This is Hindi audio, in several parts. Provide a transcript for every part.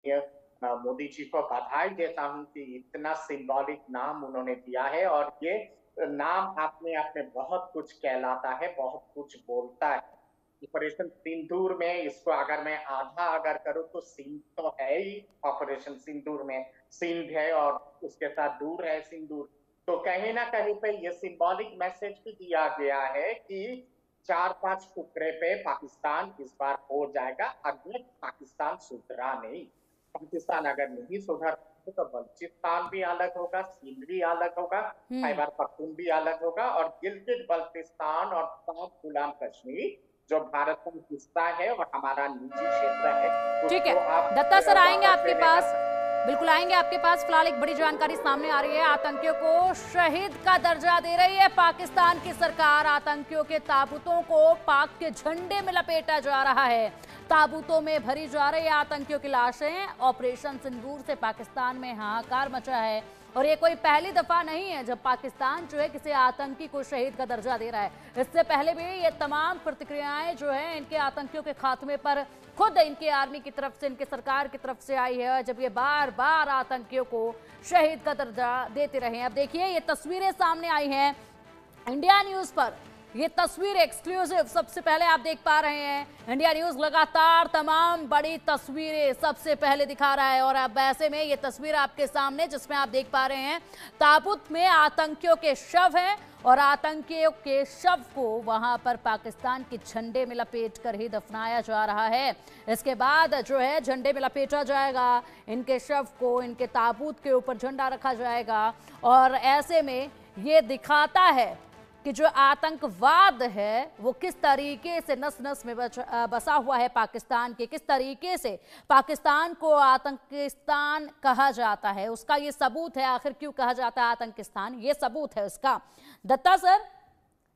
माननीय मोदी जी को बधाई देता हूं कि इतना सिंबॉलिक नाम उन्होंने दिया है, और ये नाम अपने आप में बहुत कुछ कहलाता है, बहुत कुछ बोलता है। ऑपरेशन सिंदूर में इसको अगर मैं आधा अगर करूं तो सिंह तो है ही, ऑपरेशन सिंदूर में सिंध है और उसके साथ दूर है सिंदूर। तो कहीं ना कहीं पे ये सिंबॉलिक मैसेज भी दिया गया है कि 4-5 टुकड़े पे पाकिस्तान इस बार हो जाएगा, अगर पाकिस्तान सुधरा नहीं। पाकिस्तान अगर नहीं सुधर तो बलूचिस्तान भी अलग होगा, सिंध भी अलग होगा, हम्म। खैबर पख्तून भी अलग होगा, और गिलगित बल्तिस्तान और पाक गुलाम कश्मीर जो भारत का हिस्सा है और हमारा निजी क्षेत्र है, ठीक है, उसको आप दत्ता सर आएंगे वापस आपके लेने का। पास। बिल्कुल आएंगे आपके पास। फिलहाल एक बड़ी जानकारी सामने आ रही है, आतंकियों को शहीद का दर्जा दे रही है पाकिस्तान की सरकार। आतंकियों के ताबूतों को पाक के झंडे में लपेटा जा रहा है, ताबूतों में भरी जा रही है आतंकियों की लाशें। ऑपरेशन सिंदूर से पाकिस्तान में हाहाकार मचा है, और ये कोई पहली दफा नहीं है जब पाकिस्तान जो है किसी आतंकी को शहीद का दर्जा दे रहा है। इससे पहले भी ये तमाम प्रतिक्रियाएं जो है इनके आतंकियों के खात्मे पर खुद इनकी आर्मी की तरफ से, इनके सरकार की तरफ से आई है, जब ये बार बार आतंकियों को शहीद का दर्जा देते रहे हैं। अब देखिए ये तस्वीरें सामने आई हैं इंडिया न्यूज पर। ये तस्वीर एक्सक्लूसिव सबसे पहले आप देख पा रहे हैं। इंडिया न्यूज लगातार तमाम बड़ी तस्वीरें सबसे पहले दिखा रहा है, और अब ऐसे में ये तस्वीर आपके सामने जिसमें आप देख पा रहे हैं ताबूत में आतंकियों के शव हैं, और आतंकियों के शव को वहां पर पाकिस्तान के झंडे में लपेट कर ही दफनाया जा रहा है। इसके बाद जो है झंडे में लपेटा जाएगा इनके शव को, इनके ताबूत के ऊपर झंडा रखा जाएगा। और ऐसे में ये दिखाता है कि जो आतंकवाद है वो किस तरीके से नस नस में बसा हुआ है पाकिस्तान के, किस तरीके से पाकिस्तान को आतंकिस्तान कहा जाता है, उसका ये सबूत है। आखिर क्यों कहा जाता है आतंकिस्तान, ये सबूत है उसका। दत्ता सर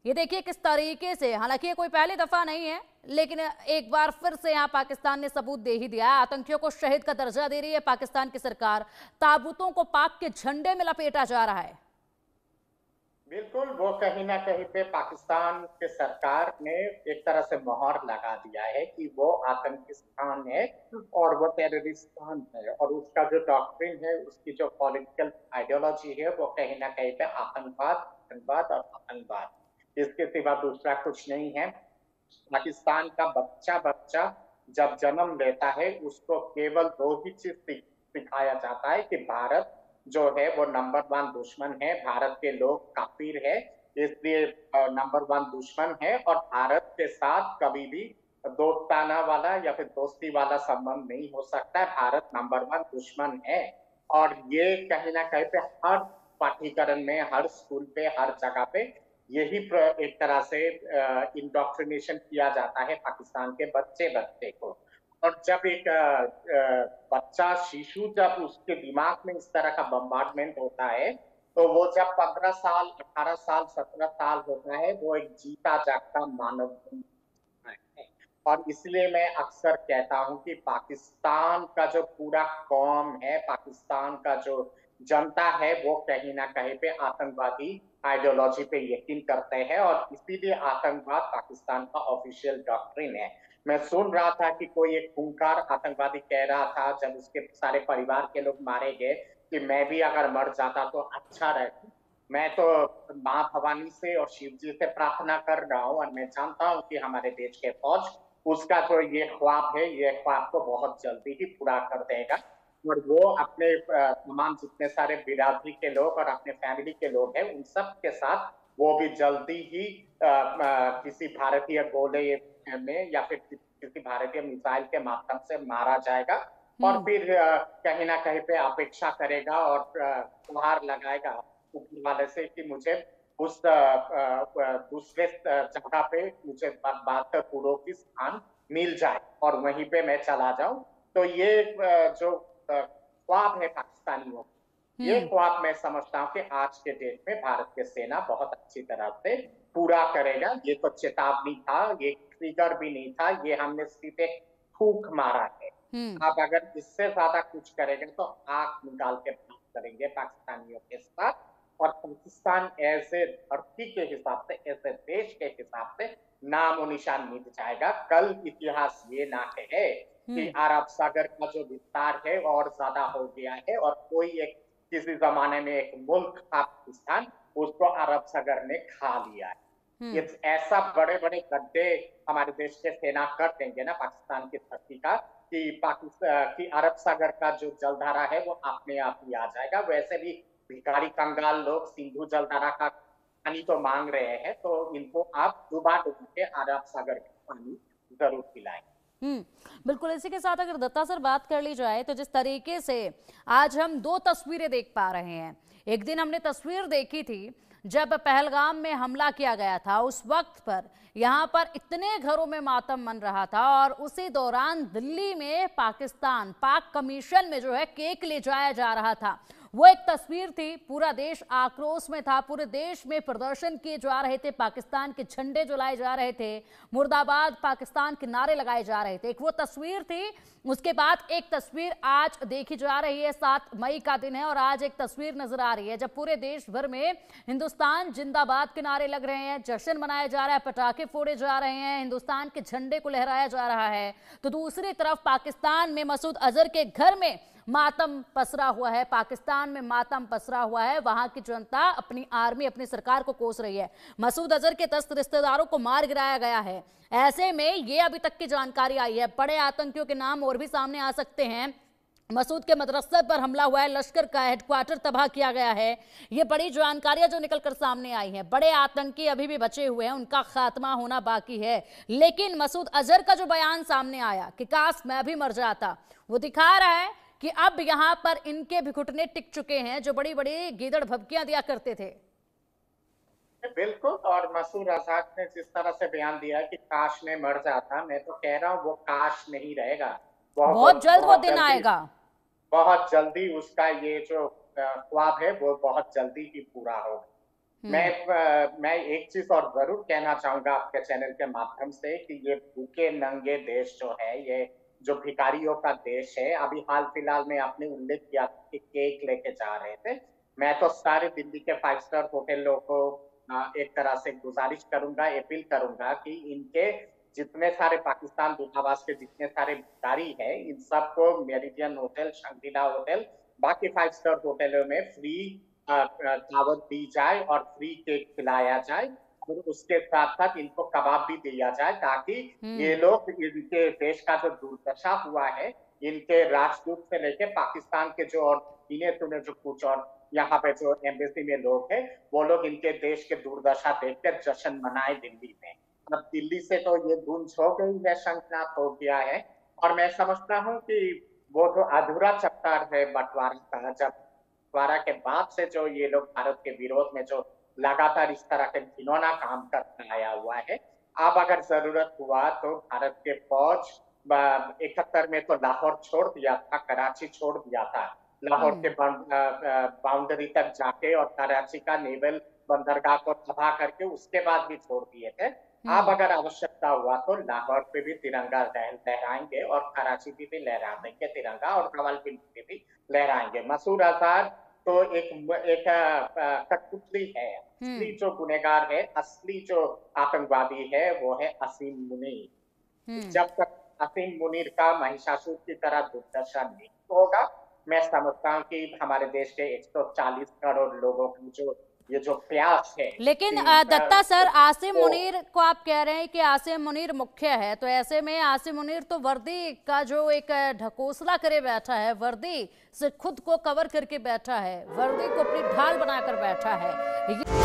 ये देखिए किस तरीके से, हालांकि ये कोई पहली दफा नहीं है, लेकिन एक बार फिर से यहाँ पाकिस्तान ने सबूत दे ही दिया है। आतंकियों को शहीद का दर्जा दे रही है पाकिस्तान की सरकार, ताबूतों को पाक के झंडे में लपेटा जा रहा है। बिल्कुल, वो कहीं ना कहीं पे पाकिस्तान के सरकार ने एक तरह से मोहर लगा दिया है कि वो आतंकिस्तान है और वो टेररिस्तान है, और उसका जो डॉक्ट्रिन है, उसकी जो पॉलिटिकल आइडियोलॉजी है, वो कहीं ना कहीं पे आतंकवाद, आतंकवाद और आतंकवाद, इसके सिवा दूसरा कुछ नहीं है। पाकिस्तान का बच्चा बच्चा जब जन्म लेता है उसको केवल दो ही चीज सिखाया जाता है कि भारत जो है वो नंबर वन दुश्मन है, भारत के लोग काफिर है, इसलिए नंबर वन दुश्मन है, और भारत के साथ कभी भी दोस्ताना वाला या फिर दोस्ती वाला संबंध नहीं हो सकता है, भारत नंबर वन दुश्मन है। और ये कहीं ना कहीं पे हर पाठ्यक्रम में, हर स्कूल पे, हर जगह पे यही एक तरह से इंडोक्ट्रिनेशन किया जाता है पाकिस्तान के बच्चे बच्चे को। और जब एक बच्चा, शिशु, जब उसके दिमाग में इस तरह का बम्बार्डमेंट होता है, तो वो जब 15 साल, 18 साल, 17 साल होता है, वो एक जीता जागता मानव है। और इसलिए मैं अक्सर कहता हूं कि पाकिस्तान का जो पूरा कौम है, पाकिस्तान का जो जनता है, वो कहीं ना कहीं पे आतंकवादी आइडियोलॉजी पे यकीन करते हैं, और इसीलिए आतंकवाद पाकिस्तान का ऑफिशियल डॉक्ट्रिन है। मैं सुन रहा था कि कोई एक खूंखार आतंकवादी कह रहा था जब उसके सारे परिवार के लोग मारे गए कि मैं भी अगर मर जाता तो अच्छा रहता। मैं तो माँ भवानी से और शिव जी से प्रार्थना कर रहा हूँ, और मैं जानता हूँ कि हमारे देश के फौज उसका जो ये ख्वाब है, ये ख्वाब को बहुत जल्दी ही पूरा कर देगा। और वो अपने तमाम जितने सारे बिरादरी के लोग और अपने फैमिली के लोग हैं, उन सब के साथ वो भी जल्दी ही किसी भारतीय गोले में या फिर किसी भारतीय मिसाइल के माध्यम से मारा जाएगा। और हम्म। फिर कहीं ना कहीं पे अपेक्षा करेगा और गुहार लगाएगा ऊपर वाले से कि मुझे उस दूसरे जगह पे मुझे बहत्तर पूर्व की स्थान मिल जाए और वहीं पे मैं चला जाऊं। तो ये जो ख्वाब है पाकिस्तानियों, ये हम्म। ख्वाब मैं समझता हूँ कि आज के डेट में भारत की सेना बहुत अच्छी तरह से पूरा करेगा। ये तो चेतावनी था, ये ट्रिगर भी नहीं था, ये हमने सीधे फूंक मारा है। हम्म। आप अगर इससे ज्यादा कुछ करेंगे तो आंख निकाल के बात करेंगे पाकिस्तानियों के साथ। और पाकिस्तान ऐसे धरती के हिसाब से, ऐसे देश के हिसाब से नामो निशान मिट जाएगा। कल इतिहास ये ना कहे कि अरब सागर का जो विस्तार है और ज्यादा हो गया है और कोई एक किसी जमाने में एक मुल्क था पाकिस्तान, उसको अरब सागर ने खा लिया है। ये ऐसा बड़े बड़े गड्ढे हमारे देश के सेना कर देंगे ना पाकिस्तान की धरती का कि पाकिस्तान की अरब सागर का जो जलधारा है वो अपने आप ही आ जाएगा। वैसे भी भिखारी कंगाल लोग सिंधु जलधारा का पानी तो मांग रहे हैं, तो इनको आप डुबा के अरब सागर का पानी जरूर पिलाएं। बिल्कुल। इसी के साथ अगर दत्ता सर बात कर ली जाए तो जिस तरीके से आज हम दो तस्वीरें देख पा रहे हैं, एक दिन हमने तस्वीर देखी थी जब पहलगाम में हमला किया गया था, उस वक्त पर यहाँ पर इतने घरों में मातम मन रहा था और उसी दौरान दिल्ली में पाक कमीशन में जो है केक ले जाया जा रहा था। वो एक तस्वीर थी, पूरा देश आक्रोश में था, पूरे देश में प्रदर्शन किए जा रहे थे, पाकिस्तान के झंडे जलाए जा रहे थे, मुर्दाबाद पाकिस्तान के नारे लगाए जा रहे थे। एक वो तस्वीर थी। उसके बाद एक तस्वीर आज देखी जा रही है, 7 मई का दिन है और आज एक तस्वीर नजर आ रही है जब पूरे देश भर में हिंदुस्तान जिंदाबाद के नारे लग रहे हैं, जश्न मनाया जा रहा है, पटाखे फोड़े जा रहे हैं, हिंदुस्तान के झंडे को लहराया जा रहा है। तो दूसरी तरफ पाकिस्तान में मसूद अजहर के घर में मातम पसरा हुआ है, पाकिस्तान में मातम पसरा हुआ है। वहां की जनता अपनी आर्मी, अपनी सरकार को कोस रही है। मसूद अजहर के 10 रिश्तेदारों को मार गिराया गया है। ऐसे में ये अभी तक की जानकारी आई है, बड़े आतंकियों के नाम और भी सामने आ सकते हैं। मसूद के मदरसे पर हमला हुआ है, लश्कर का हेडक्वार्टर तबाह किया गया है। ये बड़ी जानकारियां जो निकलकर सामने आई हैं। बड़े आतंकी अभी भी बचे हुए हैं, उनका खात्मा होना बाकी है। लेकिन मसूद अजहर का जो बयान सामने आया कि काश मैं भी मर जाता, वो दिखा रहा है कि अब यहां पर इनके भी घुटने टिक चुके हैं जो बड़ी बड़ी गीदड़ भभकियां दिया करते थे। बिल्कुल। और मसूद अजहर ने जिस तरह से बयान दिया कि काश मैं मर जाता, मैं तो कह रहा हूँ वो काश नहीं रहेगा, बहुत जल्द वो दिन आएगा। बहुत जल्दी उसका ये जो ख्वाब है वो बहुत जल्दी ही पूरा होगा। मैं एक चीज और जरूर कहना चाहूंगा आपके चैनल के माध्यम से कि ये भूखे नंगे देश जो है, ये जो भिखारियों का देश है, अभी हाल फिलहाल में आपने उल्लेख किया कि केक लेके जा रहे थे। मैं तो सारे दिल्ली के 5 स्टार होटलों को एक तरह से गुजारिश करूंगा, अपील करूंगा कि इनके जितने सारे पाकिस्तान दूतावास के जितने सारे भिखारी हैं, इन सबको मेरिडियन होटल, शंग्रीला होटल, बाकी 5 स्टार होटलों में फ्री दावत दी जाए और फ्री केक खिलाया जाए और उसके साथ साथ इनको कबाब भी दिया जाए, ताकि ये लोग, इनके देश का जो दुर्दशा हुआ है, इनके राजदूत से लेके पाकिस्तान के जो और इन्हें जो कुछ और यहाँ पे जो एम्बेसी में लोग हैं, वो लोग इनके देश के दुर्दशा देखकर जश्न मनाए दिल्ली में। अब दिल्ली से तो ये गूंज हो गई है, शंखनाद हो गया है। और मैं समझता हूँ कि वो जो अधूरा चैप्टर है बंटवारा का, जब बंटवारा के बाद से जो ये लोग भारत के विरोध में जो लगातार इस तरह के घिनौना काम करता आया हुआ है, अब अगर जरूरत हुआ तो भारत के फौज 71 में तो लाहौर छोड़ दिया था, कराची छोड़ दिया था, लाहौर के बाउंड्री तक जाके और कराची का नेवल बंदरगाह को तबाह करके उसके बाद भी छोड़ दिए थे। अब अगर आवश्यकता हुआ तो लाहौर पे भी तिरंगा लहराएंगे और कराची पे भी लहरा देंगे तिरंगा और रावलपिंडी पे भी लहराएंगे। मसूद अजहर तो एक कठपुतली है। असली जो गुनहगार है, असली जो आतंकवादी है, वो है असीम मुनीर। जब तक असीम मुनीर का महिषासुर की तरह दुर्दशा नहीं होगा, मैं समझता हूँ कि हमारे देश के 140 करोड़ लोगों की जो ये जो प्यास है। लेकिन दत्ता सर, आसिम मुनीर को आप कह रहे हैं कि आसिम मुनीर मुख्य है, तो ऐसे में आसिम मुनीर तो वर्दी का जो एक ढकोसला करे बैठा है, वर्दी से खुद को कवर करके बैठा है, वर्दी को अपनी ढाल बनाकर बैठा है।